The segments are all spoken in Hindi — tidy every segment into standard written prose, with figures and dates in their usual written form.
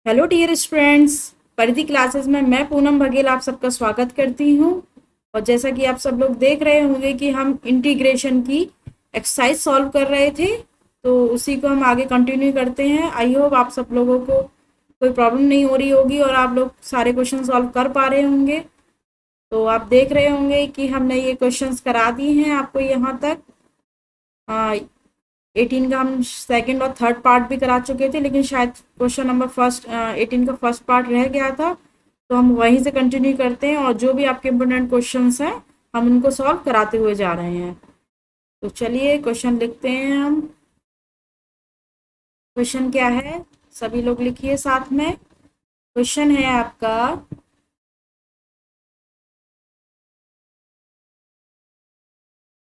Hello dear students. Paridhi classes में मैं पूनम बघेल आप सबका स्वागत करती हूँ। और जैसा कि आप सब लोग देख रहे होंगे कि हम इंटीग्रेशन की एक्सरसाइज सॉल्व कर रहे थे, तो उसी को हम आगे कंटिन्यू करते हैं। आई होप आप सब लोगों को कोई प्रॉब्लम नहीं हो रही होगी और आप लोग सारे क्वेश्चन सॉल्व कर पा रहे होंगे। तो आप देख रहे होंगे कि हमने ये क्वेश्चंस करा दिए हैं आपको यहाँ तक। 18 का हम सेकंड और थर्ड पार्ट भी करा चुके थे, लेकिन शायद क्वेश्चन नंबर फर्स्ट 18 का फर्स्ट पार्ट रह गया था, तो हम वहीं से कंटिन्यू करते हैं और जो भी आपके इम्पोर्टेंट क्वेश्चंस हैं हम उनको सॉल्व कराते हुए जा रहे हैं। तो चलिए क्वेश्चन लिखते हैं हम। क्वेश्चन क्या है, सभी लोग लिखिए साथ में। क्वेश्चन है आपका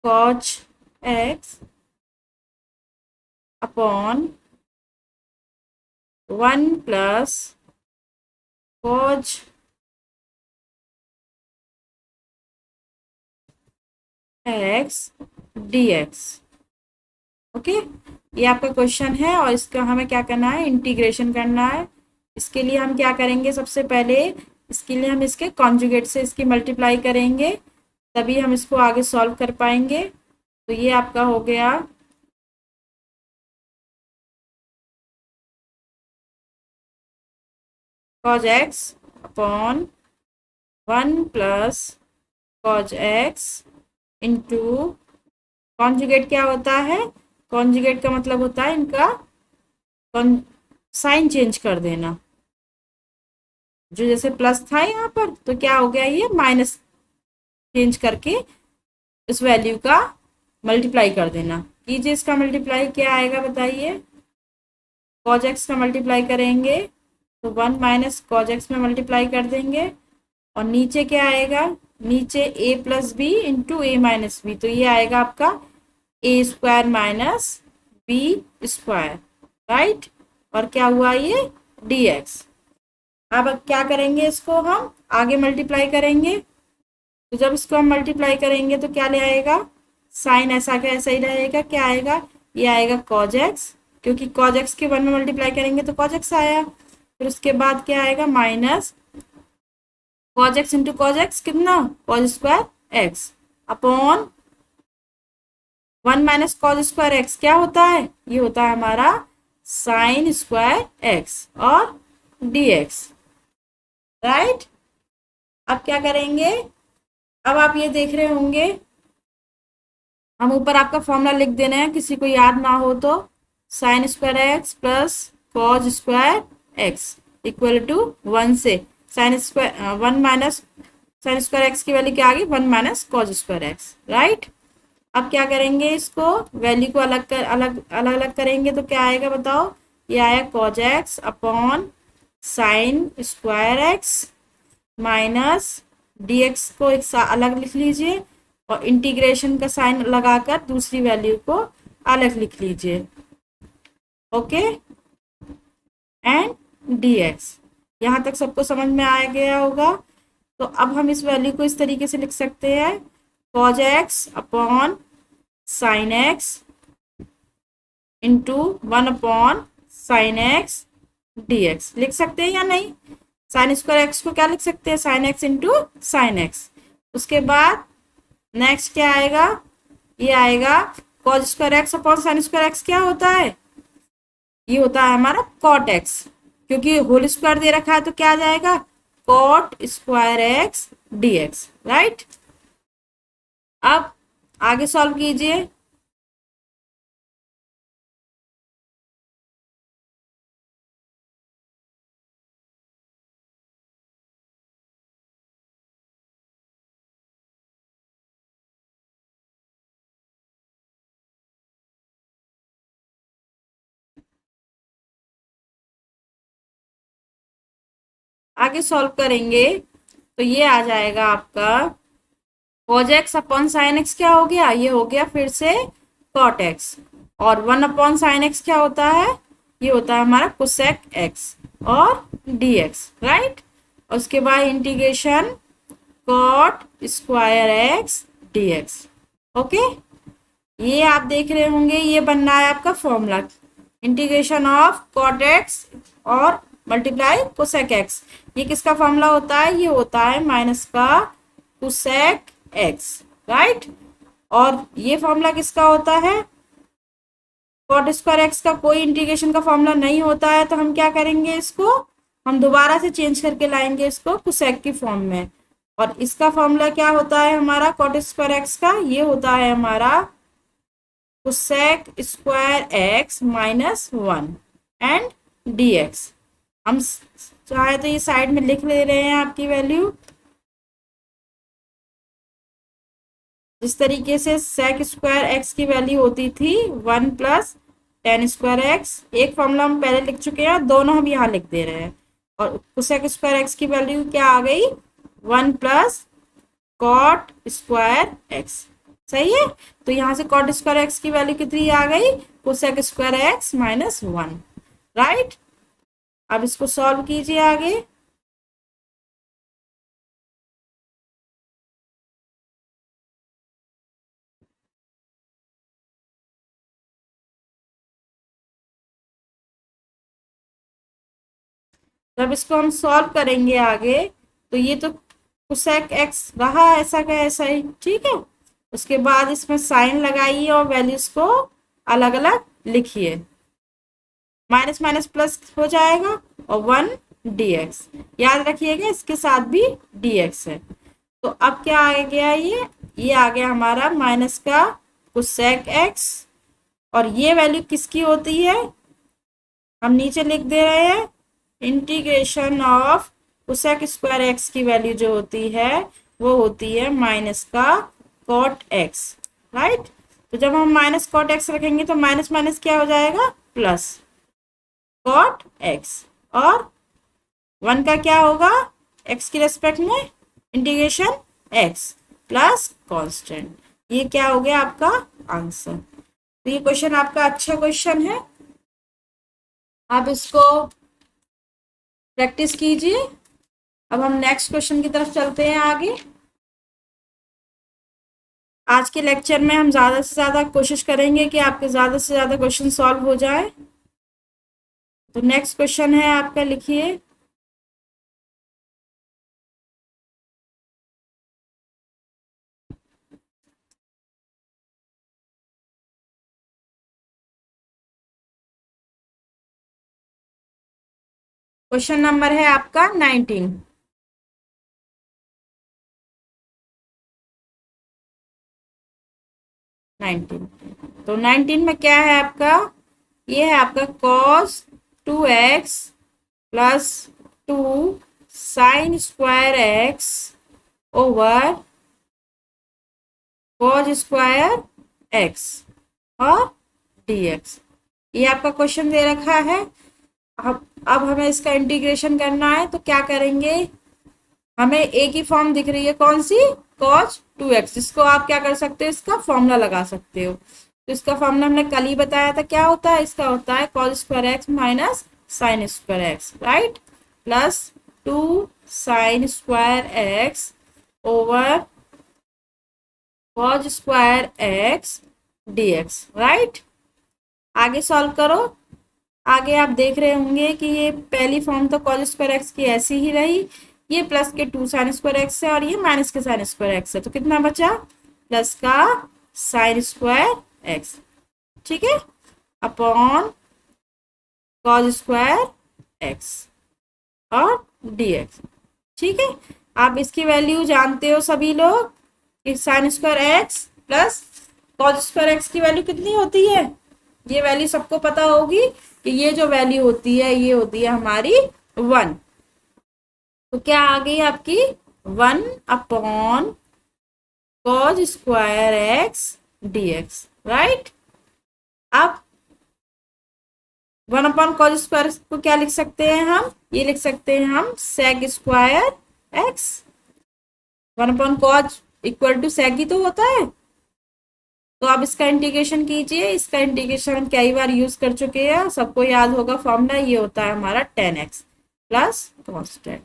cos x upon 1 plus cos x dx। Okay, ये आपका क्वेश्चन है और इसका हमें क्या करना है, इंटीग्रेशन करना है। इसके लिए हम क्या करेंगे, सबसे पहले इसके लिए हम इसके कॉन्जुगेट से इसकी मल्टीप्लाई करेंगे, तभी हम इसको आगे सॉल्व कर पाएंगे। तो ये आपका हो गया cos x upon 1 plus cos x into conjugate क्या होता है, कॉन्जुगेट का मतलब होता है इनका साइन चेंज कर देना। जो जैसे प्लस था यहाँ पर, तो क्या हो गया, ये माइनस चेंज करके इस वैल्यू का मल्टीप्लाई कर देना। कीजिए इसका मल्टीप्लाई, क्या आएगा बताइए। cos x का मल्टीप्लाई करेंगे तो 1 माइनस cos x में मल्टीप्लाई कर देंगे और नीचे क्या आएगा, नीचे a plus B into A minus B, तो ये आएगा आपका A square minus B square, right. और क्या हुआ, ये dx। अब क्या करेंगे, इसको हम आगे मल्टीप्लाई करेंगे। तो जब इसको हम मल्टीप्लाई करेंगे तो क्या ले आएगा, साइन ऐसा का ऐसा ही रहेगा। क्या आएगा, ये आएगा cos x, क्योंकि cos x के 1 में मल्टीप्लाई करेंगे तो cos x आया। फिर उसके बाद क्या आएगा, minus cos x into cos x कितना, cos square x upon 1 minus cos square x क्या होता है, ये होता है हमारा साइन स्क्वायर x और dx, राइट। अब क्या करेंगे, अब आप ये देख रहे होंगे, हम ऊपर आपका फॉर्मूला लिख देना है, किसी को याद ना हो तो sine square x plus cos square x equal to 1 से sine square 1 minus sine square x की वैल्यू क्या आ गई, 1 minus cos square x, right. अब क्या करेंगे, इसको वैल्यू को अलग करेंगे तो क्या आएगा बताओ, ये आया cos x upon sine square x minus dx को एक अलग लिख लीजिए और इंटीग्रेशन का साइन लगाकर दूसरी वैल्यू को अलग लिख लीजिए। Okay, and dx। यहाँ तक सबको समझ में आ गया होगा। तो अब हम इस वैल्यू को इस तरीके से लिख सकते हैं, cos x upon sine x into 1 upon sine x dx लिख सकते हैं या नहीं। साइन स्क्वायर एक्स को क्या लिख सकते हैं, sine x into sine x. उसके बाद नेक्स्ट क्या आएगा, ये आएगा cos square x upon sine square x क्या होता है, ये होता है हमारा cot x, क्योंकि होल स्क्वायर दे रखा है तो क्या आ जाएगा, cot square x dx, right. अब आगे सॉल्व कीजिए। आगे सॉल्व करेंगे तो ये आ जाएगा आपका cos x upon sine x क्या हो गया, ये हो गया फिर से cot x, और 1 अपॉन साइन एक्स क्या होता है, ये होता है हमारा cosec x और dx, राइट। और उसके बाद integration cot square x dx। Okay, ये आप देख रहे होंगे, ये बनना है आपका formula, integration of cot x और मल्टीप्लाई कोसेक एक्स। ये किसका फॉर्मूला होता है? ये होता है माइनस का कोसेक एक्स, राइट। और ये फॉर्मूला किसका होता है? कॉट स्क्वायर एक्स का कोई इंटीग्रेशन का फॉर्मूला नहीं होता है, तो हम क्या करेंगे, इसको हम दोबारा से चेंज करके लाएंगे इसको कोसेक की फॉर्म में। और इसका फॉर्मूला क्या होता है हमारा कॉट स्क्वायर एक्स का? ये होता है हमारा cosec square x minus 1 and D x. हम चाहे तो ये साइड में लिख ले रहे हैं आपकी वैल्यू। जिस तरीके से सेक स्क्वायर एक्स की वैल्यू होती थी 1 प्लस टेन स्क्वायर एक्स, एक फॉर्मूला हम पहले लिख चुके हैं, दोनों हम यहाँ लिख दे रहे हैं। और कोसेक स्क्वायर एक्स की वैल्यू क्या आ गई? 1 प्लस कॉट स्क्वायर एक्स। सही है। तो यहाँ से कॉट स्क्वायर एक्स की वैल्यू कितनी आ गई? Cosec square x minus 1, right. अब इसको सॉल्व कीजिए आगे। जब इसको हम सॉल्व करेंगे आगे, तो ये तो कोसेक एक्स रहा ऐसा का ऐसा ही, ठीक है। उसके बाद इसमें साइन लगाइए और वैल्यूज को अलग अलग लिखिए। माइनस माइनस प्लस हो जाएगा और 1 dx, याद रखिएगा इसके साथ भी dx है। तो अब क्या आ गया? ये आ गया हमारा माइनस का कोसेक एक्स। और ये वैल्यू किसकी होती है? हम नीचे लिख दे रहे हैं integration of cosec square x की वैल्यू जो होती है वो होती है माइनस का कॉट एक्स, राइट। तो जब हम माइनस कॉट एक्स रखेंगे तो माइनस माइनस क्या हो जाएगा? Plus cot x. और 1 का क्या होगा? एक्स की रेस्पेक्ट में इंटीग्रेशन एक्स प्लस कांस्टेंट। ये क्या हो गया आपका आंसर। तो ये क्वेश्चन आपका अच्छा क्वेश्चन है, आप इसको प्रैक्टिस कीजिए। अब हम नेक्स्ट क्वेश्चन की तरफ चलते हैं आगे। आज के लेक्चर में हम ज़्यादा से ज़्यादा कोशिश करेंगे कि आपके ज़्यादा से ज़्यादा क्वेश्चन सॉल्व हो जाए। तो नेक्स्ट क्वेश्चन है आपका, लिखिए। क्वेश्चन नंबर है आपका 19। तो 19 में क्या है आपका? ये है आपका cos 2x plus 2 sign square x over cos square x और dx। ये आपका क्वेश्चन दे रखा है। अब हमें इसका इंटीग्रेशन करना है, तो क्या करेंगे? हमें एक ही फॉर्म दिख रही है, कौन सी? cos 2x, जिसको आप क्या कर सकते हो? इसका फॉर्मूला लगा सकते हो। तो इसका फॉर्मूला हमने कल ही बताया था, क्या होता है? इसका होता है cos square x minus sine square x, right, plus 2 sign square x over cos square x dx, right. आगे सॉल्व करो। आगे आप देख रहे होंगे कि ये पहली फॉर्म तो cos स्क्वायर एक्स की ऐसी ही रही, ये प्लस के 2 साइन स्क्वायर एक्स है और ये माइनस के साइन स्क्वायर एक्स है। तो कितना बचा? प्लस का साइन स्क्वायर एक्स, ठीक है, अपॉन cos स्क्वायर एक्स और dx, ठीक है। आप इसकी वैल्यू जानते हो सभी लोग कि sign square x plus cos square x की वैल्यू कितनी होती है? ये वैल्यू सबको पता होगी कि ये जो वैल्यू होती है ये होती है हमारी 1। तो क्या आ गई आपकी? 1 upon cos square x dx, right. अब 1 अपॉन cos स्क्वायर को क्या लिख सकते हैं हम? ये लिख सकते हैं हम sec square x. 1 upon cos equal to sec ही तो होता है। तो आप इसका इंटीग्रेशन कीजिए। इसका इंटीग्रेशन हम कई बार यूज कर चुके हैं, सबको याद होगा फॉर्मूला। ये होता है हमारा 10x प्लस कॉन्स्टेंट।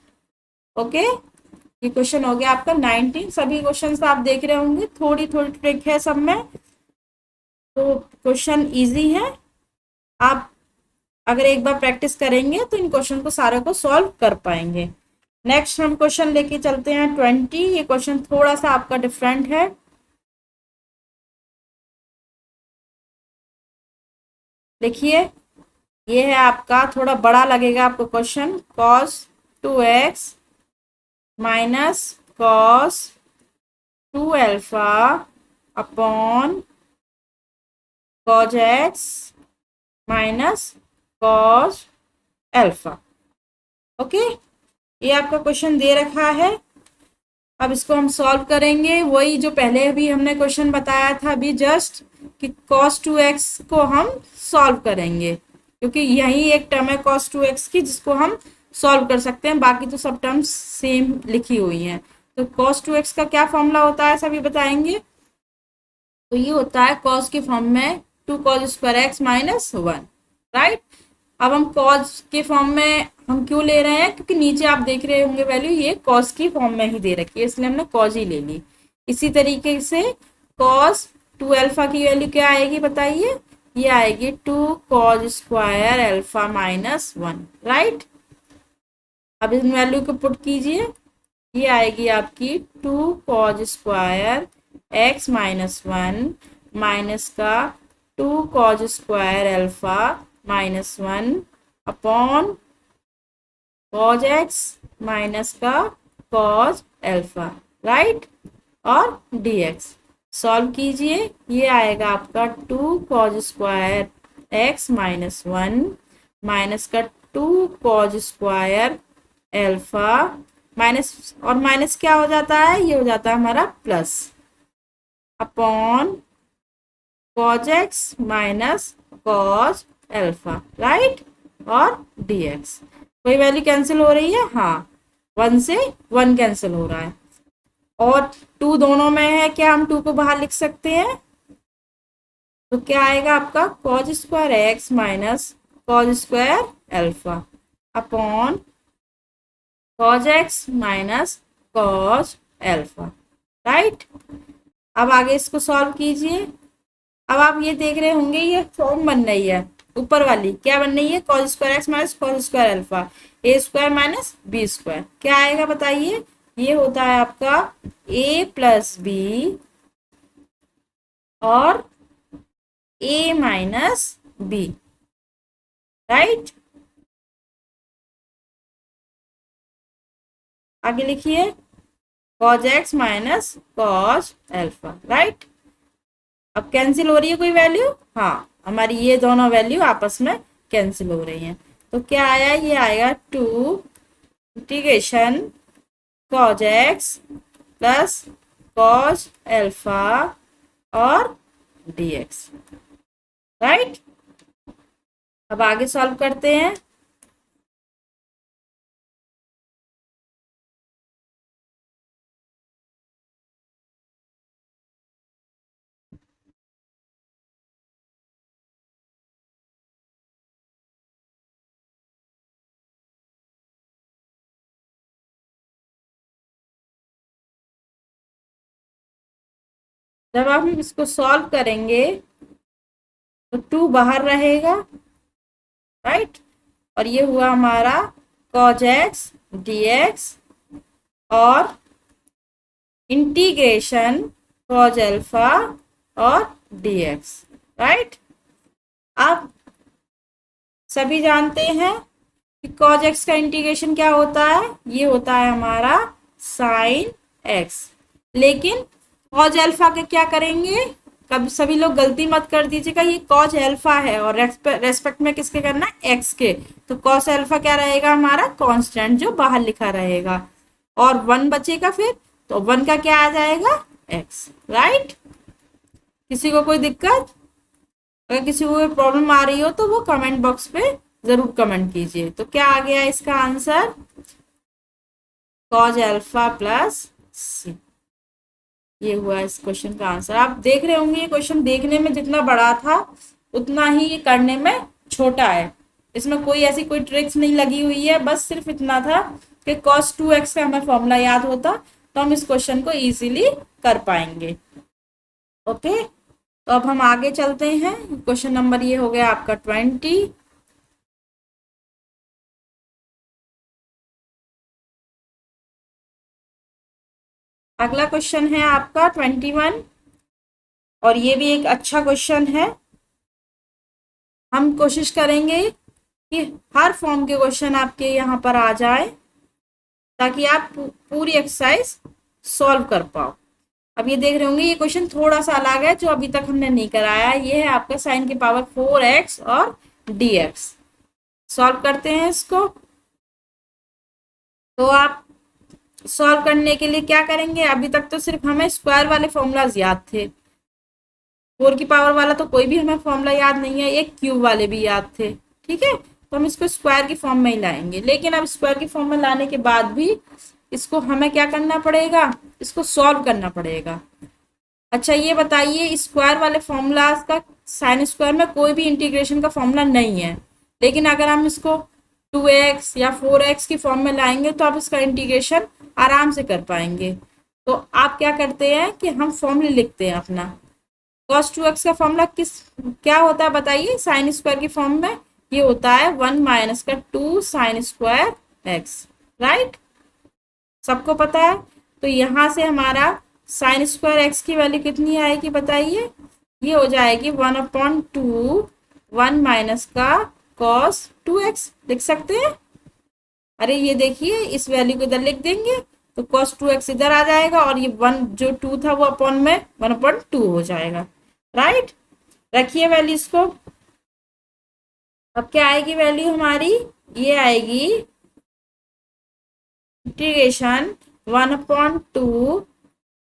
ओके, ये क्वेश्चन हो गया आपका 19। सभी क्वेश्चन आप देख रहे होंगे, थोड़ी थोड़ी ट्रिक है सब में, तो क्वेश्चन इजी है। आप अगर एक बार प्रैक्टिस करेंगे तो इन क्वेश्चन को सारे को सॉल्व कर पाएंगे। नेक्स्ट हम क्वेश्चन लेके चलते हैं 20। ये क्वेश्चन थोड़ा सा आपका डिफरेंट है। देखिए, ये है आपका, थोड़ा बड़ा लगेगा आपको question. cos 2x minus cos 2 alpha upon cos x minus cos alpha. Okay, ये आपका क्वेश्चन दे रखा है। अब इसको हम सॉल्व करेंगे, वही जो पहले भी हमने क्वेश्चन बताया था अभी जस्ट, कि cos 2x को हम सॉल्व करेंगे, क्योंकि यही एक टर्म है cos 2x की जिसको हम सॉल्व कर सकते हैं, बाकी तो सब टर्म्स सेम लिखी हुई हैं। तो cos 2x का क्या फॉर्मूला होता है सभी बताएंगे। तो ये होता है cos के फॉर्म में 2 cos square x minus 1, right. अब हम cos के फॉर्म में हम क्यों ले रहे हैं, क्योंकि नीचे आप देख रहे होंगे वैल्यू ये cos की फॉर्म में ही दे रखी है, इसलिए हमने cos ही ले ली। इसी तरीके से cos 2 अल्फा की वैल्यू क्या आएगी बताइए, ये आएगी 2 cos square alpha minus 1, right. अब इन वैल्यू को पुट कीजिए, ये आएगी आपकी 2 cos square x minus 1 minus का 2 cos square alpha minus 1 upon cos x minus का cos अल्फा, राइट, और dx। सॉल्व कीजिए, ये आएगा आपका 2 cos square x minus 1 minus का 2 cos स्क्वायर अल्फा माइनस, और माइनस क्या हो जाता है, ये हो जाता है हमारा plus, upon cos x minus cos alpha, right, और dx। कोई वैल्यू कैंसिल हो रही है, हाँ, 1 से 1 कैंसिल हो रहा है, और 2 दोनों में है, क्या हम 2 को बाहर लिख सकते हैं। तो क्या आएगा आपका cos square x minus cos square alpha upon cos x minus cos alpha, right. अब आगे इसको सॉल्व कीजिए। अब आप ये देख रहे होंगे ये फॉर्म बन रही है, ऊपर वाली क्या बन रही है, cos square x minus cos square alpha, a square minus b square, क्या आएगा बताइए। ये होता है आपका a प्लस बी और a माइनस बी, राइट। आगे लिखिए cos x minus cos alpha, right. अब कैंसिल हो रही है कोई वैल्यू, हाँ, हमारी ये दोनों वैल्यू आपस में कैंसिल हो रही हैं। तो क्या आया, ये आएगा 2 integration cos x plus cos alpha और dx, राइट। अब आगे सॉल्व करते हैं। जब आप इसको सॉल्व करेंगे तो 2 बाहर रहेगा, राइट, और ये हुआ हमारा cos x dx और इंटीग्रेशन cos अल्फा और dx, राइट। आप सभी जानते हैं कि cos x का इंटीग्रेशन क्या होता है, ये होता है हमारा sin x, लेकिन cos अल्फा के क्या करेंगे, कभी सभी लोग गलती मत कर दीजिएगा, ये cos अल्फा है और रेस्पेक्ट में किसके करना है, x के, तो cos अल्फा क्या रहेगा हमारा कांस्टेंट जो बाहर लिखा रहेगा, और 1 बचेगा फिर, तो 1 का क्या आ जाएगा x, राइट। किसी को कोई दिक्कत, अगर किसी को कोई प्रॉब्लम आ रही हो तो वो कमेंट बॉक्स पे जरूर कमेंट कीजिए। तो क्या आ गया इसका answer, cos alpha plus c, ये हुआ इस क्वेश्चन का आंसर। आप देख रहे होंगे ये क्वेश्चन देखने में जितना बड़ा था उतना ही ये करने में छोटा है, इसमें कोई ऐसी कोई ट्रिक्स नहीं लगी हुई है, बस सिर्फ इतना था कि cos 2x का हमें फॉर्मूला याद होता तो हम इस क्वेश्चन को इजीली कर पाएंगे। ओके, तो अब हम आगे चलते हैं। क्वेश्चन नंबर ये हो गया आपका 20। अगला क्वेश्चन है आपका 21, और ये भी एक अच्छा क्वेश्चन है। हम कोशिश करेंगे कि हर फॉर्म के क्वेश्चन आपके यहाँ पर आ जाए ताकि आप पूरी एक्सरसाइज सॉल्व कर पाओ। अब ये देख रहे होंगे ये क्वेश्चन थोड़ा सा अलग है जो अभी तक हमने नहीं कराया। ये है आपका साइन की पावर 4x और dx। सॉल्व करते हैं इसको। तो आप सॉल्व करने के लिए क्या करेंगे, अभी तक तो सिर्फ हमें स्क्वायर वाले फॉर्मूलाज याद थे। 4 की पावर वाला तो कोई भी हमें फॉर्मूला याद नहीं है, एक क्यूब वाले भी याद थे। ठीक है, तो हम इसको स्क्वायर की फॉर्म में ही लाएंगे। लेकिन अब स्क्वायर की फॉर्म में लाने के बाद भी इसको हमें क्या करना पड़ेगा, इसको सॉल्व करना पड़ेगा। अच्छा ये बताइए, स्क्वायर वाले फॉर्मूलाज का साइन स्क्वायर में कोई भी इंटीग्रेशन का फॉर्मूला नहीं है, लेकिन अगर हम इसको 2x या 4x की फॉर्म में लाएंगे तो आप इसका इंटीग्रेशन आराम से कर पाएंगे। तो आप क्या करते हैं कि हम फॉर्मूला लिखते हैं अपना। cos 2x का फॉर्मूला क्या होता है बताइए साइन स्क्वायर की फॉर्म में? ये होता है 1 माइनस का 2 साइन स्क्वायर x। राइट, सबको पता है। तो यहाँ से हमारा साइन स्क्वायर एक्स की वैल्यू कितनी आएगी बताइए? ये हो जाएगी 1/2 1 माइनस का cos 2x। लिख सकते हैं? अरे ये देखिए इस वैल्यू को इधर लिख देंगे तो cos 2x इधर आ जाएगा और ये 1 जो 2 था वो अपॉन में 1/2 हो जाएगा। राइट, रखिए वैल्यू इसको। अब क्या आएगी वैल्यू हमारी? ये आएगी इंटीग्रेशन 1/2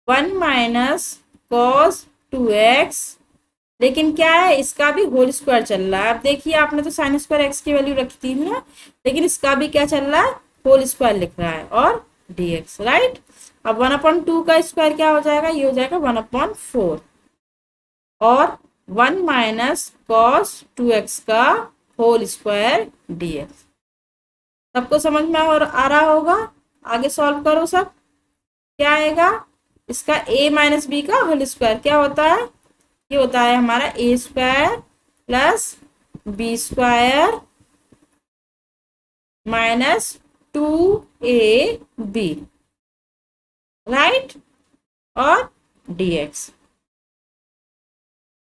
1 माइनस cos 2x। लेकिन क्या है, इसका भी होल स्क्वायर चल रहा है। अब देखिए आपने तो साइन स्क्वायर एक्स की वैल्यू रखी थी ना, लेकिन इसका भी क्या चल रहा है, होल स्क्वायर लिख रहा है और dx। राइट, अब 1/2 का स्क्वायर क्या हो जाएगा, ये हो जाएगा 1/4 और 1 माइनस cos 2x का होल स्क्वायर dx। सबको समझ में और आ रहा होगा? आगे सॉल्व करो सब। क्या आएगा, इसका a माइनस बी का होल स्क्वायर क्या होता है, ये होता है हमारा a square plus b square minus 2ab। Right, और dx।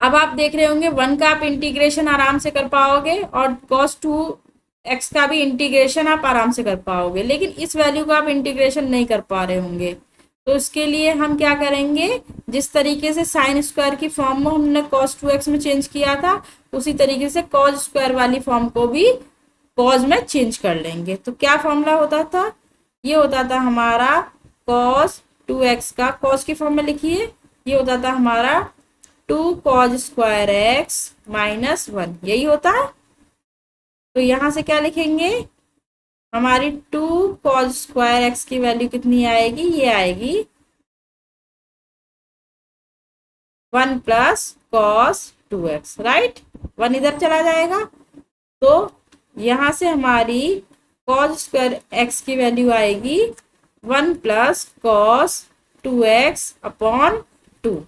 अब आप देख रहे होंगे 1 का आप इंटीग्रेशन आराम से कर पाओगे और cos 2x का भी इंटीग्रेशन आप आराम से कर पाओगे, लेकिन इस वैल्यू का आप इंटीग्रेशन नहीं कर पा रहे होंगे। तो इसके लिए हम क्या करेंगे, जिस तरीके से साइन स्क्वायर की फॉर्म में हमने cos 2x में चेंज किया था उसी तरीके से cos स्क्वायर वाली फॉर्म को भी cos में चेंज कर लेंगे। तो क्या फॉर्मूला होता था, ये होता था हमारा cos 2x का cos की फॉर्म में लिखिए, ये होता था हमारा 2 cos स्क्वायर x माइनस 1, यही होता है। तो यहां से क्या लिखेंगे, हमारी 2 cos स्क्वायर x की वैल्यू कितनी आएगी, ये आएगी 1 प्लस cos 2x। राइट, 1 इधर चला जाएगा तो यहां से हमारी cos स्क्वायर x की वैल्यू आएगी 1 प्लस cos 2x अपॉन 2।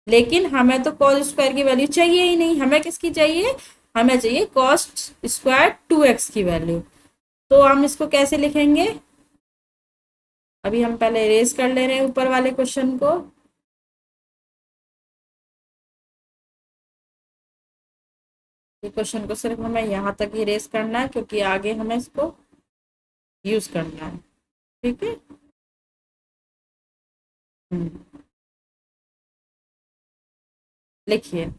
लेकिन हमें तो cos स्क्वायर की वैल्यू चाहिए ही नहीं, हमें किसकी चाहिए, हमें चाहिए cos स्क्वायर 2x की वैल्यू। तो हम इसको कैसे लिखेंगे, अभी हम पहले इरेज कर ले रहे हैं ऊपर वाले क्वेश्चन को। ये क्वेश्चन को सिर्फ हमें यहाँ तक ही इरेज करना है क्योंकि आगे हमें इसको यूज करना है। ठीक है, लिखिए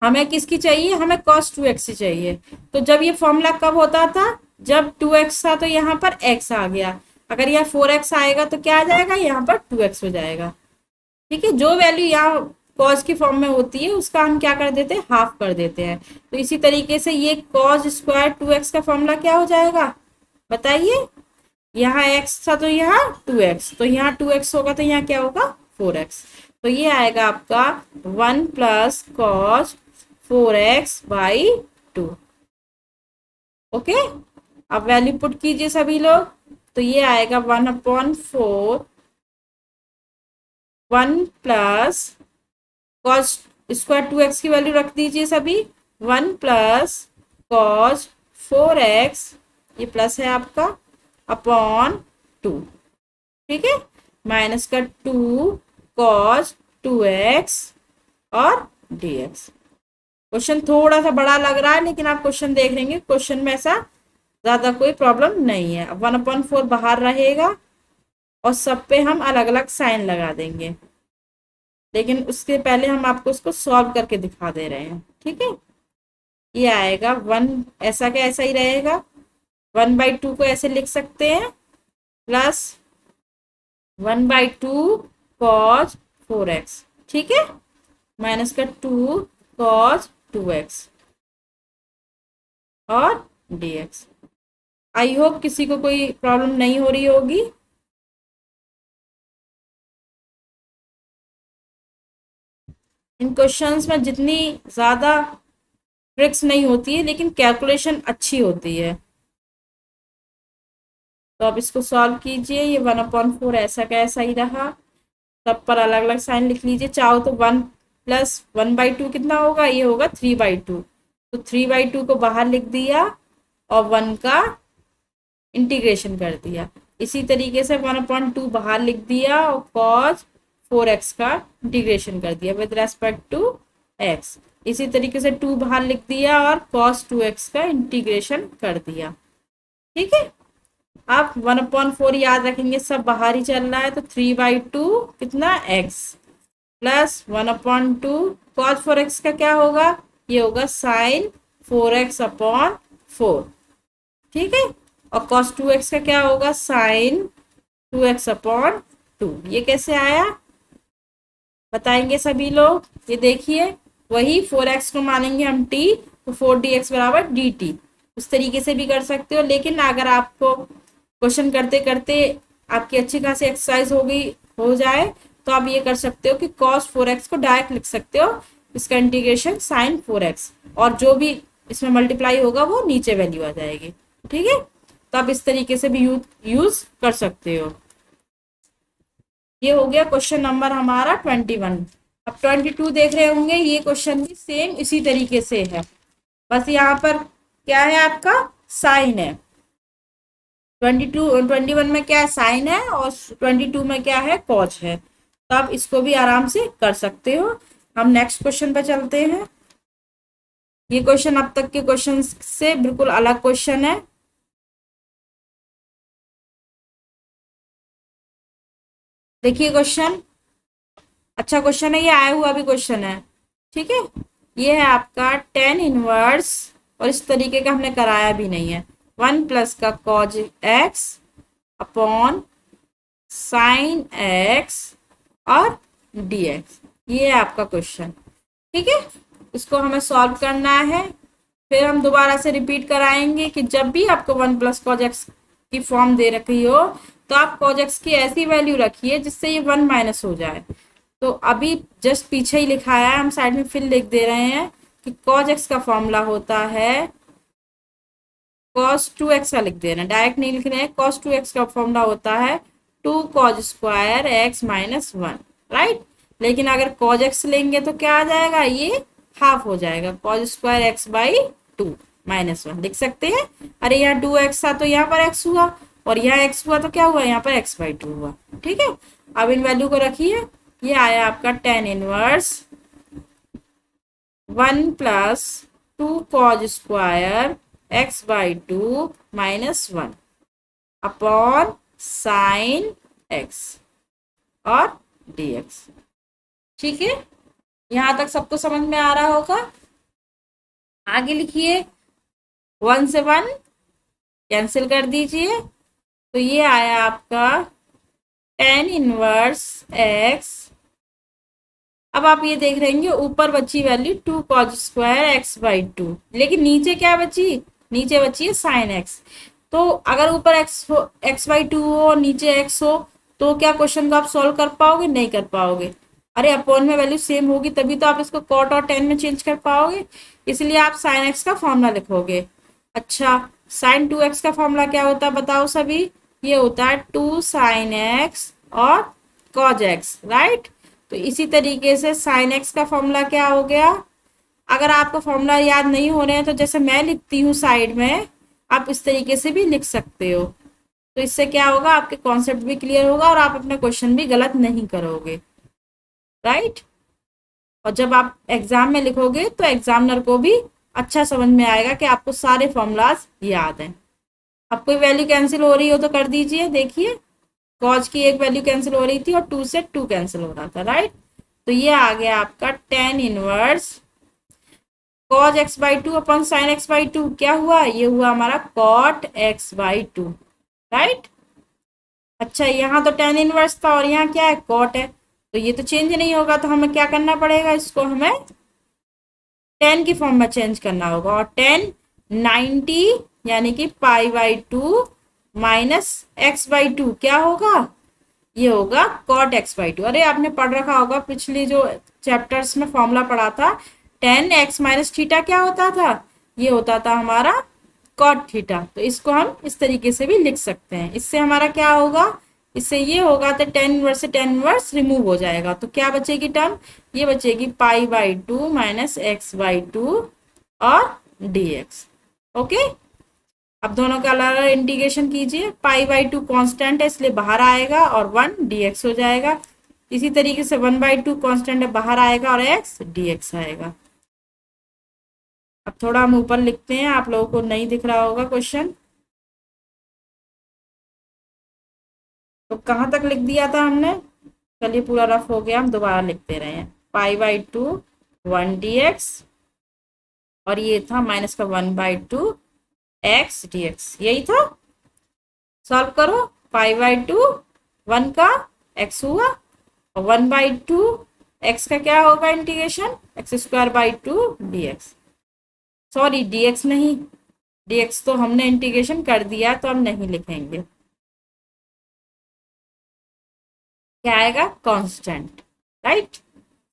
हमें किसकी चाहिए, हमें cos 2x ही चाहिए। तो जब ये फॉर्मूला कब होता था, जब 2x था तो यहाँ पर x आ गया, अगर यहाँ 4x आएगा तो क्या आ जाएगा, यहाँ पर 2x हो जाएगा। ठीक है, जो वैल्यू यहाँ cos की फॉर्म में होती है उसका हम क्या कर देते हैं, हाफ कर देते हैं। तो इसी तरीके से ये cos स्क्वायर 2x का फॉर्मूला क्या हो जाएगा बताइए, यहाँ x था तो यहाँ 2x, तो यहाँ 2x होगा तो यहाँ क्या होगा 4x। तो ये आएगा आपका 1 plus cos 4x by 2। Okay, अब वैल्यू पुट कीजिए सभी लोग, तो ये आएगा 1/4 1 प्लस cos स्क्वायर 2x की वैल्यू रख दीजिए सभी, 1 प्लस cos 4x, ये प्लस है आपका, अपॉन 2। ठीक है, माइनस का 2 cos 2x और dx। क्वेश्चन थोड़ा सा बड़ा लग रहा है, लेकिन आप क्वेश्चन देख लेंगे, क्वेश्चन में ऐसा ज्यादा कोई प्रॉब्लम नहीं है। 1/4 बाहर रहेगा और सब पे हम अलग अलग साइन लगा देंगे, लेकिन उसके पहले हम आपको उसको सॉल्व करके दिखा दे रहे हैं। ठीक है, ये आएगा 1, ऐसा क्या ऐसा ही रहेगा। 1/2 को ऐसे लिख सकते हैं, प्लस 1/2 cos 4x। ठीक है, माइनस का 2 cos 2x और dx। आई होप किसी को कोई प्रॉब्लम नहीं हो रही होगी। इन क्वेश्चंस में जितनी ज्यादा ट्रिक्स नहीं होती है, लेकिन कैलकुलेशन अच्छी होती है। तो अब इसको सॉल्व कीजिए। ये 1/4 ऐसा का ऐसा ही रहा, सब पर अलग अलग साइन लिख लीजिए। चाहो तो 1 प्लस 1/2 कितना होगा, ये होगा 3/2। तो 3/2 को बाहर लिख दिया और 1 का इंटीग्रेशन कर दिया। इसी तरीके से 1/2 बाहर लिख दिया और cos 4x का इंटीग्रेशन कर दिया विद रेस्पेक्ट टू x। इसी तरीके से 2 बाहर लिख दिया और cos 2x का इंटीग्रेशन कर दिया। ठीक है, आप 1/4 याद रखेंगे, सब बाहर ही चल रहा है, तो 3/2 कितना x प्लस 1/2 cos 4x का क्या होगा, ये होगा sin 4x/4। ठीक है, और cos 2x का क्या होगा, sin 2x/2। ये कैसे आया बताएंगे सभी लोग। ये देखिए, वही 4x को मानेंगे हम t, तो 4dx बराबर dt। उस तरीके से भी कर सकते हो, लेकिन अगर आपको क्वेश्चन करते करते आपकी अच्छी खासी एक्सरसाइज हो जाए, तो आप ये कर सकते हो कि cos 4x को डायरेक्ट लिख सकते हो, इसका इंटीग्रेशन sin 4x, और जो भी इसमें मल्टीप्लाई होगा वो नीचे वैल्यू आ जाएगी। ठीक है, तो आप इस तरीके से भी यूज कर सकते हो। ये हो गया क्वेश्चन नंबर हमारा 21। अब 22 देख रहे होंगे, ये क्वेश्चन भी सेम इसी तरीके से है, बस यहाँ पर क्या है, आपका साइन है। 21 में क्या है, साइन है, और 22 में क्या है, कॉस है। तो आप इसको भी आराम से कर सकते हो। हम नेक्स्ट क्वेश्चन पे चलते हैं। ये क्वेश्चन अब तक के क्वेश्चन से बिल्कुल अलग क्वेश्चन है। देखिए क्वेश्चन अच्छा क्वेश्चन है, ये आया हुआ भी क्वेश्चन है। ठीक है, ये है आपका tan इनवर्स, और इस तरीके का हमने कराया भी नहीं है। 1 प्लस का cos x upon sin x और dx, ये है आपका क्वेश्चन। ठीक है, इसको हमें सॉल्व करना है। फिर हम दोबारा से रिपीट कराएंगे कि जब भी आपको 1 प्लस cos x की फॉर्म दे रखी हो, तो आप cos x की ऐसी वैल्यू रखिए जिससे ये 1 माइनस हो जाए। तो अभी जस्ट पीछे ही लिखाया है, हम साइड में फिर लिख दे रहे हैं कि cos x का फॉर्मूला होता है, cos 2x का लिख देना, डायरेक्ट नहीं लिख रहे हैं। cos 2x का फॉर्मूला होता है 2 cos square x minus 1, right. लेकिन अगर cos x लेंगे तो क्या आ जाएगा, ये हाफ हो जाएगा, cos square x by 2 minus 1 लिख सकते हैं। अरे यहाँ 2x था तो यहाँ पर x हुआ, और यहाँ x हुआ तो क्या हुआ, यहाँ पर x बाई 2 हुआ। ठीक है, अब इन वैल्यू को रखिए। ये आया आपका tan inverse 1 plus 2 cos square x by 2 minus 1 upon sine x और dx। ठीक है, यहां तक सबको समझ में आ रहा होगा। आगे लिखिए, 1 से 1 कैंसिल कर दीजिए, तो ये आया आपका tan इनवर्स x। अब आप ये देख रहे हैं ऊपर बची value 2 cos square x by 2, लेकिन नीचे क्या बची, नीचे बची है साइन x। तो अगर ऊपर x बाई 2 हो और नीचे x हो, तो क्या क्वेश्चन को आप सॉल्व कर पाओगे, नहीं कर पाओगे। अरे अपॉन में वैल्यू सेम होगी तभी तो आप इसको कॉट और tan में चेंज कर पाओगे, इसलिए आप साइन x का फॉर्मूला लिखोगे। अच्छा, साइन 2x का फॉर्मूला क्या होता है बताओ सभी, ये होता है 2 साइन x और cos x, राइट। तो इसी तरीके से साइन x का फॉर्मूला क्या हो गया। अगर आपको फॉर्मूला याद नहीं हो रहे हैं, तो जैसे मैं लिखती हूँ साइड में, आप इस तरीके से भी लिख सकते हो। तो इससे क्या होगा, आपके कॉन्सेप्ट भी क्लियर होगा और आप अपना क्वेश्चन भी गलत नहीं करोगे, राइट। और जब आप एग्जाम में लिखोगे तो एग्जामिनर को भी अच्छा समझ में आएगा कि आपको सारे फॉर्मूलाज याद हैं। अब कोई वैल्यू कैंसिल हो रही हो तो कर दीजिए, देखिए कॉज की एक वैल्यू कैंसिल हो रही थी और 2 से 2 कैंसिल हो रहा था, राइट। तो ये आ गया आपका tan inverse cos x by 2 upon sin x by 2, क्या हुआ, ये हुआ हमारा cot x बाई 2, राइट। अच्छा, यहाँ तो tan इनवर्स था और यहाँ क्या है, cot है, तो ये तो चेंज नहीं होगा, तो हमें क्या करना पड़ेगा, इसको हमें tan की फॉर्म में चेंज करना होगा। और tan 90 यानी कि pi by 2 minus x by 2 क्या होगा, ये होगा cot x बाई 2। अरे आपने पढ़ रखा होगा पिछली जो चैप्टर्स में फॉर्मूला पढ़ा था, tan x माइनस थीटा क्या होता था, ये होता था हमारा cot थीटा। तो इसको हम इस तरीके से भी लिख सकते हैं। इससे हमारा क्या होगा, इससे ये होगा तो tan इनवर्स से tan इनवर्स रिमूव हो जाएगा, तो क्या बचेगी टर्म, ये बचेगी pi by 2 minus x by 2 और dx। ओके, अब दोनों का अलग अलग इंटीग्रेशन कीजिए, पाई बाई 2 कॉन्स्टेंट है इसलिए बाहर आएगा और 1 dx हो जाएगा। इसी तरीके से 1 बाई 2 कॉन्स्टेंट है, बाहर आएगा और x dx आएगा। अब थोड़ा हम ऊपर लिखते हैं, आप लोगों को नहीं दिख रहा होगा क्वेश्चन, तो कहाँ तक लिख दिया था हमने, चलिए पूरा रफ हो गया, हम दोबारा लिखते रहे हैं। पाई बाई 2 1 dx और ये था माइनस का 1 बाई 2 x dx, यही था। सॉल्व करो, पाई बाई 2 1 का x हुआ और 1 बाई 2 x का क्या होगा integration, x square by 2 dx, sorry dx नहीं, dx तो हमने इंटीग्रेशन कर दिया तो हम नहीं लिखेंगे, क्या आएगा कांस्टेंट, राइट।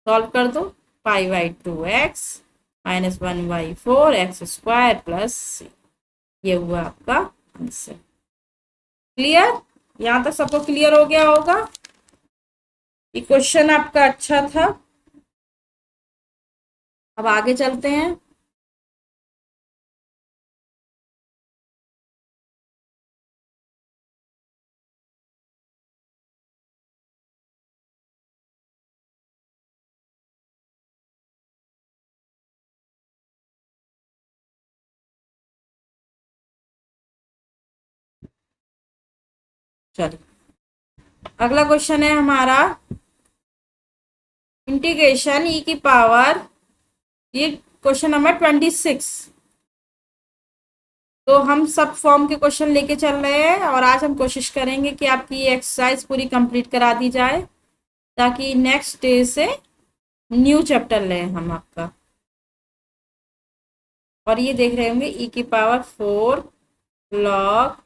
सॉल्व कर दो, pi by 2x minus 1 by 4 x square plus c, ये हुआ आपका आंसर। क्लियर, यहाँ तक सबको क्लियर हो गया होगा, ये क्वेश्चन आपका अच्छा था। अब आगे चलते हैं। चलिए, अगला क्वेश्चन है हमारा इंटीग्रेशन ई की पावर, ये क्वेश्चन नंबर 26। तो हम सब फॉर्म के क्वेश्चन लेके चल रहे हैं और आज हम कोशिश करेंगे कि आपकी ये एक्सरसाइज पूरी कंप्लीट करा दी जाए, ताकि नेक्स्ट डे से न्यू चैप्टर लें हम आपका। और ये देख रहे होंगे ई की पावर 4 log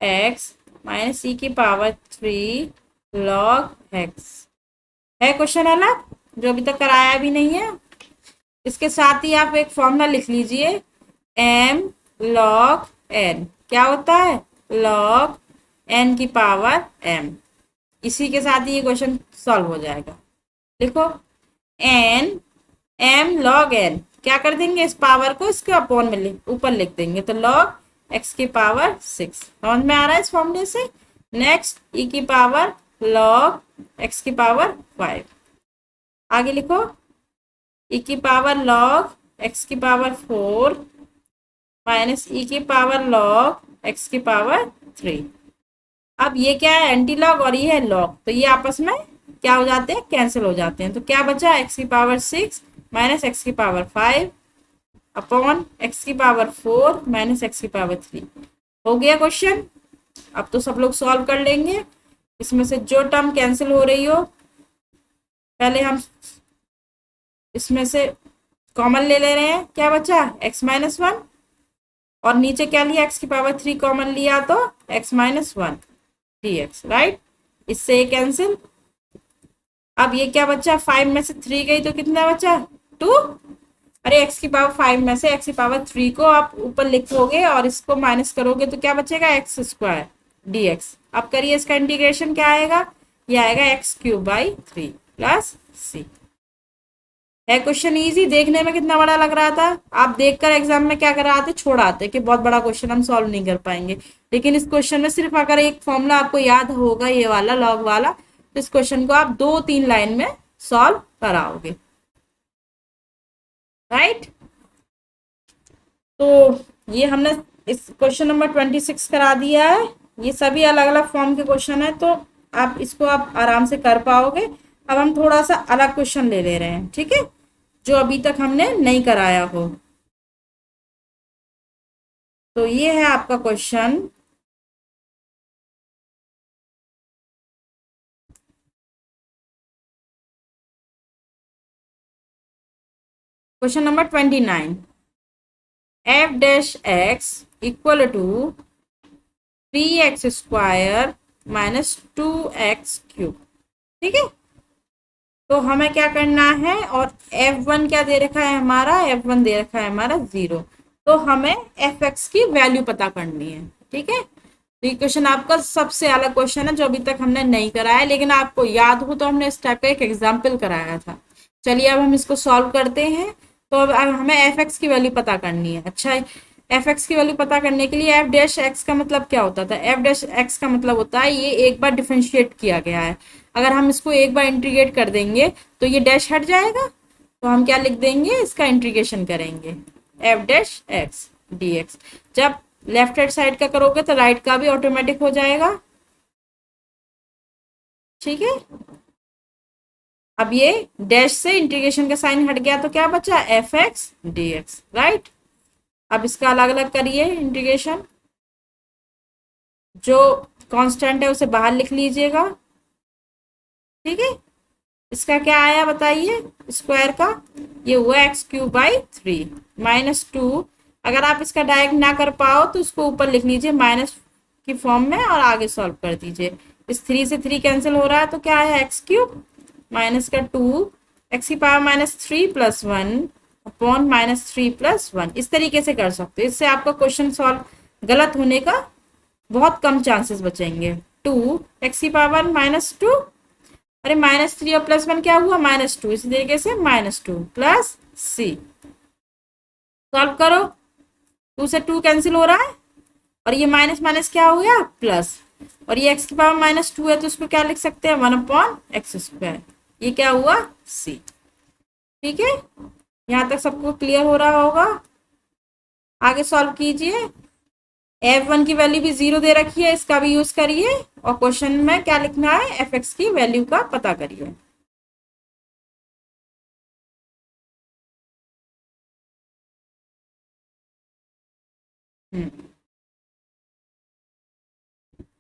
x माइनस ई की पावर 3 log x है क्वेश्चन अलग, जो अभी तक कराया भी नहीं है। इसके साथ ही आप एक फॉर्मूला लिख लीजिए, m log n क्या होता है, log n की पावर m। इसी के साथ ही ये क्वेश्चन सॉल्व हो जाएगा। देखो n m log n, क्या कर देंगे, इस पावर को इसके अपॉन में ऊपर लिख देंगे, तो log x की पावर 6, समझ में आ रहा है इस फॉर्मूले से। नेक्स्ट e की पावर log x की पावर 5, आगे लिखो e की पावर log x की पावर 4 माइनस e की पावर log x की पावर 3। अब ये क्या है, एंटी लॉग और ये है लॉग, तो ये आपस में क्या हो जाते हैं, कैंसिल हो जाते हैं। तो क्या बचा, x की पावर 6 माइनस एक्स की पावर 5 अपॉन एक्स की पावर 4 माइनस एक्स की पावर 3। हो गया क्वेश्चन। अब तो सब लोग सॉल्व कर लेंगे। इसमें से जो टर्म कैंसिल हो रही हो, पहले हम इसमें से कॉमन ले रहे हैं, क्या बचा x माइनस 1 और नीचे क्या लिया, x की पावर 3 कॉमन लिया तो x माइनस 1 dx, राइट। इससे ये कैंसिल। अब ये क्या बचा, 5 में से 3 गई तो कितना बचा 2। अरे x की पावर 5 में से x की पावर 3 को आप ऊपर लिखोगे और इसको माइनस करोगे तो क्या बचेगा, एक्स स्क्वायर dx। अब करिए इसका इंटीग्रेशन, क्या आएगा, ये आएगा x³ बाई 3 प्लस c। है क्वेश्चन इजी, देखने में कितना बड़ा लग रहा था, आप देखकर एग्जाम में क्या कर आते, छोड़ आते कि बहुत बड़ा क्वेश्चन हम सॉल्व नहीं कर पाएंगे। लेकिन इस क्वेश्चन में सिर्फ अगर एक फॉर्मूला आपको याद होगा, ये वाला लॉग वाला, तो इस क्वेश्चन को आप 2-3 लाइन में सॉल्व कराओगे। राइट, तो ये हमने इस क्वेश्चन नंबर 26 करा दिया है। ये सभी अलग अलग फॉर्म के क्वेश्चन है, तो आप इसको आप आराम से कर पाओगे। अब हम थोड़ा सा अलग क्वेश्चन ले ले रहे हैं, ठीक है, जो अभी तक हमने नहीं कराया हो। तो ये है आपका question question number 29। F dash x equal to 3x² minus 2x³ ठीक है। तो हमें क्या करना है, और f1 क्या दे रखा है हमारा, f1 दे रखा है हमारा 0। तो हमें fx की वैल्यू पता करनी है, ठीक है। तो ये क्वेश्चन आपका सबसे अलग क्वेश्चन है जो अभी तक हमने नहीं कराया, लेकिन आपको याद हो तो हमने इस टाइप का एक एग्जाम्पल कराया था। चलिए अब हम इसको सॉल्व करते हैं। तो अब हमें fx की वैल्यू पता करनी है। अच्छा, fx की वैल्यू पता करने के लिए f डैश x का मतलब क्या होता था, f डैश x का मतलब होता है ये एक बार डिफरेंशिएट किया गया है। अगर हम इसको एक बार इंटीग्रेट कर देंगे तो ये डैश हट जाएगा, तो हम क्या लिख देंगे, इसका इंटीग्रेशन करेंगे f डैश x dx। जब लेफ्ट हैंड साइड का करोगे तो राइट का भी ऑटोमेटिक हो जाएगा, ठीक है। अब ये डैश से इंटीग्रेशन का साइन हट गया तो क्या बचा, F x D x, right. अब इसका अलग अलग करिए इंटीग्रेशन, जो कांस्टेंट है उसे बाहर लिख लीजिएगा, ठीक है। इसका क्या आया बताइए, स्क्वायर का ये हुआ x³/3 -2। अगर आप इसका डायरेक्ट ना कर पाओ तो उसको ऊपर लिख लीजिए माइनस की फॉर्म में और आगे सॉल्व कर दीजिए। इस 3 से 3 कैंसिल हो रहा है तो क्या है, x³ माइनस का 2 x³ -3 + 1 अपॉन -3 + 1। इस तरीके से कर सकते हो, इससे आपका क्वेश्चन सॉल्व गलत होने का बहुत कम चांसेस बचेंगे। 2 x⁻², अरे -3 और +1 क्या हुआ, -2, इसी तरीके से -2 + c। सॉल्व करो, 2 से 2 कैंसिल हो रहा है और ये माइनस माइनस क्या हो गया, प्लस। और ये x⁻² है तो इसको क्या लिख सकते हैं, 1/x²। ये क्या हुआ, c, ठीक है। यहाँ तक सबको क्लियर हो रहा होगा। आगे सॉल्व कीजिए। f1 की वैल्यू भी 0 दे रखी है, इसका भी यूज करिए और क्वेश्चन में क्या लिखना है, fx की वैल्यू का पता करिए।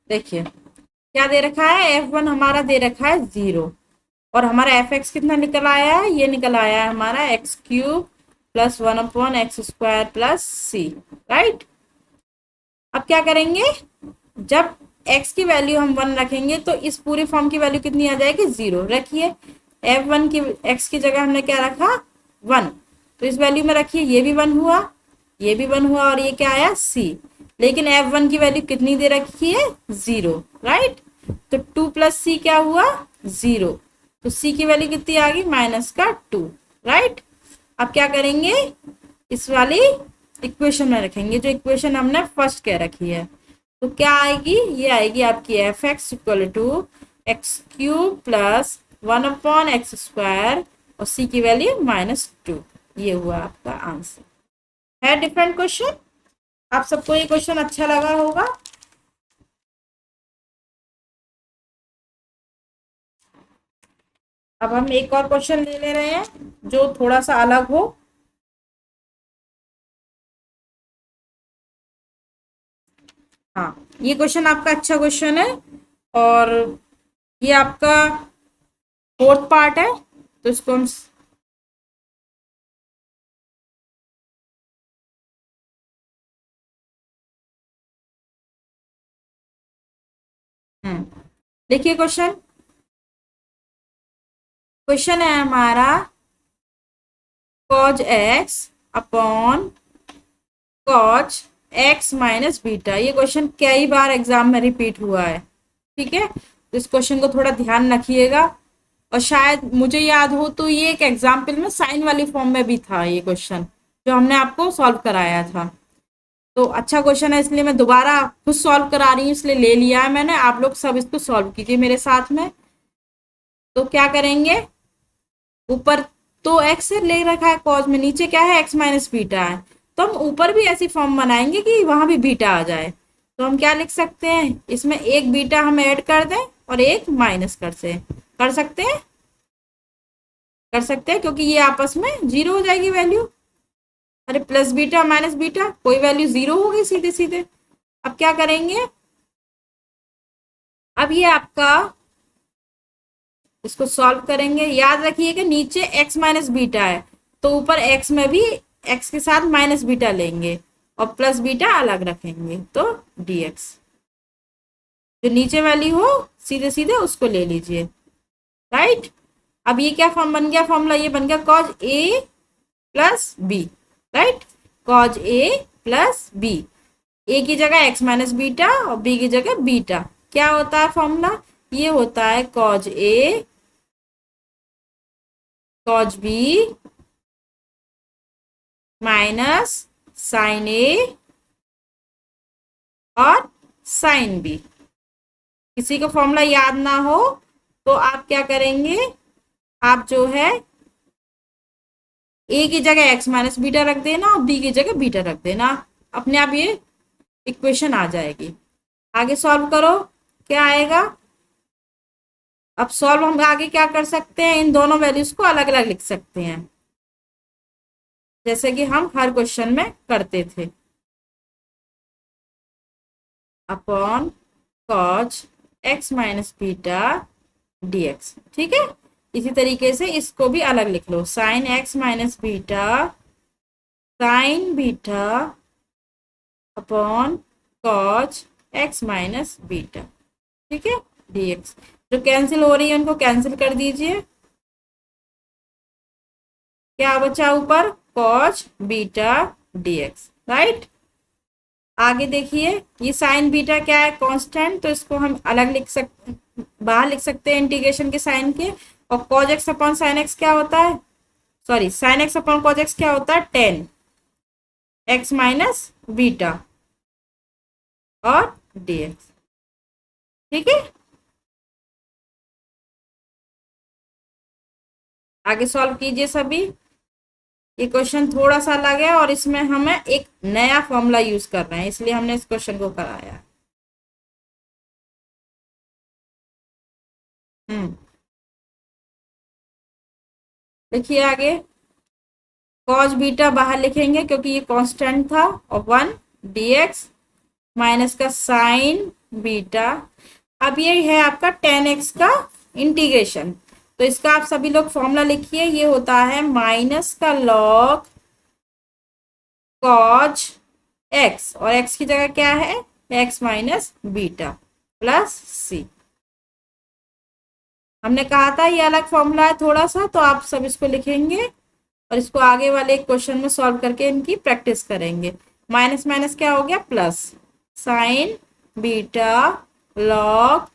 देखिए क्या दे रखा है, f1 हमारा दे रखा है 0 और हमारा fx कितना निकल आया है, ये निकल आया है हमारा x³ + 1/x² + c, राइट। अब क्या करेंगे, जब x की वैल्यू हम 1 रखेंगे तो इस पूरी फॉर्म की वैल्यू कितनी आ जाएगी, 0। रखिए f1 की x की जगह हमने क्या रखा, 1, तो इस वैल्यू में रखिए, ये भी 1 हुआ, ये भी 1 हुआ और ये क्या आया, c। लेकिन f1 की वैल्यू कितनी दे रखी है, 0, राइट। तो 2 + c क्या हुआ, 0, तो c की वैल्यू कितनी आ गई, -2, राइट। अब क्या करेंगे, इस वाली इक्वेशन में रखेंगे जो इक्वेशन हमने फर्स्ट कह रखी है। तो क्या आएगी, ये आएगी आपकी fx = x³ + 1/x² और c की वैल्यू -2। ये हुआ आपका आंसर। है डिफरेंट क्वेश्चन, आप सबको ये क्वेश्चन अच्छा लगा होगा। अब हम एक और क्वेश्चन ले रहे हैं जो थोड़ा सा अलग हो। हाँ, ये क्वेश्चन आपका अच्छा क्वेश्चन है और ये आपका 4th पार्ट है, तो इसको हम देखिए क्वेश्चन है हमारा cos x upon cos x - beta. ये क्वेश्चन कई बार एग्जाम में रिपीट हुआ है, ठीक है। तो इस क्वेश्चन को थोड़ा ध्यान रखिएगा। और शायद मुझे याद हो तो ये एक एग्जाम्पल में साइन वाली फॉर्म में भी था ये क्वेश्चन, जो हमने आपको सॉल्व कराया था। तो अच्छा क्वेश्चन है, इसलिए मैं दोबारा खुद सॉल्व करा रही हूँ, इसलिए ले लिया है मैंने। आप लोग सब इसको सॉल्व कीजिए मेरे साथ में। तो क्या करेंगे, ऊपर तो एक्स ले रखा है कॉज में, नीचे क्या है एक्स माइनस बीटा है, तो हम ऊपर भी ऐसी फॉर्म बनाएंगे कि वहां भी बीटा आ जाए। तो हम क्या लिख सकते हैं, इसमें एक बीटा हम ऐड कर दें और एक माइनस कर सकते हैं, क्योंकि ये आपस में जीरो हो जाएगी वैल्यू। अरे प्लस बीटा माइनस बीटा कोई वैल्यू जीरो होगी सीधे सीधे। अब क्या करेंगे, अब ये आपका इसको सॉल्व करेंगे। याद रखिएगा नीचे x माइनस बीटा है, तो ऊपर x में भी x के साथ माइनस बीटा लेंगे और प्लस बीटा अलग रखेंगे, तो dx जो नीचे वाली हो सीधे सीधे उसको ले लीजिए, राइट। अब ये क्या फॉर्म बन गया, फॉर्मूला ये बन गया cos a plus B, right. cos a plus B, A की जगह x माइनस बीटा और b की जगह बीटा। क्या होता है फॉर्मूला, ये होता है cos a cos b minus sine A और साइन बी। किसी को फॉर्मूला याद ना हो तो आप क्या करेंगे, आप जो है ए की जगह एक्स माइनस बीटा रख देना और बी की जगह बीटा रख देना, अपने आप ये इक्वेशन आ जाएगी। आगे सॉल्व करो, क्या आएगा। अब सॉल्व हम आगे क्या कर सकते हैं, इन दोनों वैल्यूज को अलग अलग लिख सकते हैं, जैसे कि हम हर क्वेश्चन में करते थे। Upon cos x minus beta dx, ठीक है। इसी तरीके से इसको भी अलग लिख लो, sine x minus beta sine beta upon cos x minus beta, ठीक है, dx। जो कैंसिल हो रही है उनको कैंसिल कर दीजिए। क्या बचा ऊपर, कॉज बीटा dx, राइट। आगे देखिए, ये साइन बीटा क्या है, कांस्टेंट, तो इसको हम अलग लिख सकते, बाहर लिख सकते हैं इंटीग्रेशन के साइन के। और cos x upon sine x क्या होता है, sorry sine x upon cos x क्या होता है, 10 एक्स माइनस बीटा और dx, ठीक है। आगे सॉल्व कीजिए सभी। ये क्वेश्चन थोड़ा सा अलग है और इसमें हमें एक नया फॉर्मूला यूज कर रहे हैं, इसलिए हमने इस क्वेश्चन को कराया। देखिए आगे, कॉज बीटा बाहर लिखेंगे क्योंकि ये कांस्टेंट था, और 1 dx माइनस का साइन बीटा। अब ये है आपका 10x का इंटीग्रेशन, तो इसका आप सभी लोग फॉर्मूला लिखिए, ये होता है माइनस का लॉग कॉज x, और x की जगह क्या है x माइनस बीटा प्लस सी। हमने कहा था ये अलग फॉर्मूला है थोड़ा सा, तो आप सब इसको लिखेंगे और इसको आगे वाले क्वेश्चन में सॉल्व करके इनकी प्रैक्टिस करेंगे। माइनस माइनस क्या हो गया plus, sine beta log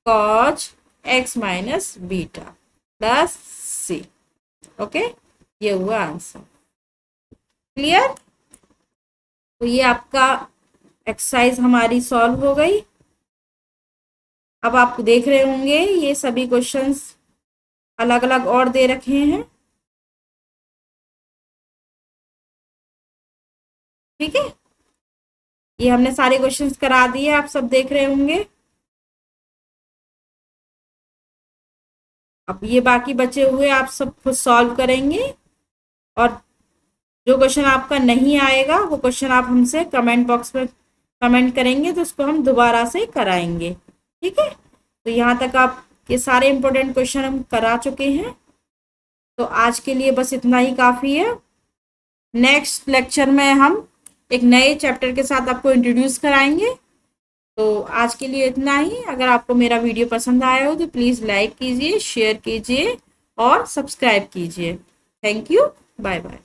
cos x minus beta plus C, okay, ये हुआ आंसर। क्लियर। तो ये आपका एक्सरसाइज हमारी सॉल्व हो गई। अब आप देख रहे होंगे ये सभी क्वेश्चंस अलग अलग और दे रखे हैं, ठीक है। ये हमने सारे क्वेश्चंस करा दिए, आप सब देख रहे होंगे। अब ये बाकी बचे हुए आप सब खुद सॉल्व करेंगे, और जो क्वेश्चन आपका नहीं आएगा वो क्वेश्चन आप हमसे कमेंट बॉक्स में कमेंट करेंगे, तो उसको हम दोबारा से कराएंगे, ठीक है। तो यहाँ तक आप ये सारे इंपॉर्टेंट क्वेश्चन हम करा चुके हैं, तो आज के लिए बस इतना ही काफ़ी है। नेक्स्ट लेक्चर में हम एक नए चैप्टर के साथ आपको इंट्रोड्यूस कराएंगे। तो आज के लिए इतना ही। अगर आपको मेरा वीडियो पसंद आया हो तो प्लीज़ लाइक कीजिए, शेयर कीजिए और सब्सक्राइब कीजिए। Thank you, bye bye.